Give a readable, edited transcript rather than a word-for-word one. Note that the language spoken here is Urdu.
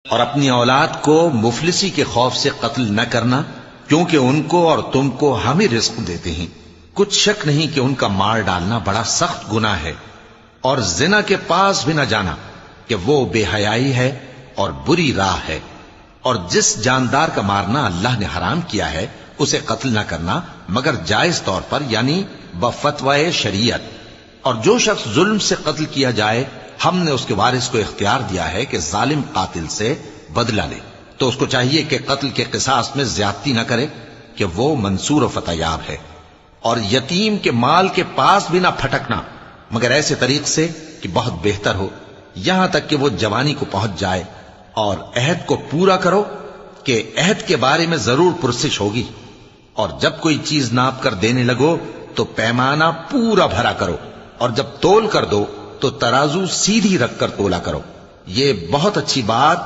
اور اپنی اولاد کو مفلسی کے خوف سے قتل نہ کرنا، کیونکہ ان کو اور تم کو ہم ہی رزق دیتے ہیں۔ کچھ شک نہیں کہ ان کا مار ڈالنا بڑا سخت گناہ ہے، اور زنا کے پاس بھی نہ جانا کہ وہ بے حیائی ہے اور بری راہ ہے۔ اور جس جاندار کا مارنا اللہ نے حرام کیا ہے اسے قتل نہ کرنا مگر جائز طور پر، یعنی بفتوائے شریعت۔ اور جو شخص ظلم سے قتل کیا جائے، ہم نے اس کے وارث کو اختیار دیا ہے کہ ظالم قاتل سے بدلہ لے، تو اس کو چاہیے کہ قتل کے قصاص میں زیادتی نہ کرے، کہ وہ منصور و فتح یاب ہے۔ اور یتیم کے مال کے پاس بھی نہ پھٹکنا مگر ایسے طریق سے کہ بہت بہتر ہو، یہاں تک کہ وہ جوانی کو پہنچ جائے۔ اور عہد کو پورا کرو کہ عہد کے بارے میں ضرور پرسش ہوگی۔ اور جب کوئی چیز ناپ کر دینے لگو تو پیمانہ پورا بھرا کرو، اور جب تول کر دو تو ترازو سیدھی رکھ کر تولا کرو۔ یہ بہت اچھی بات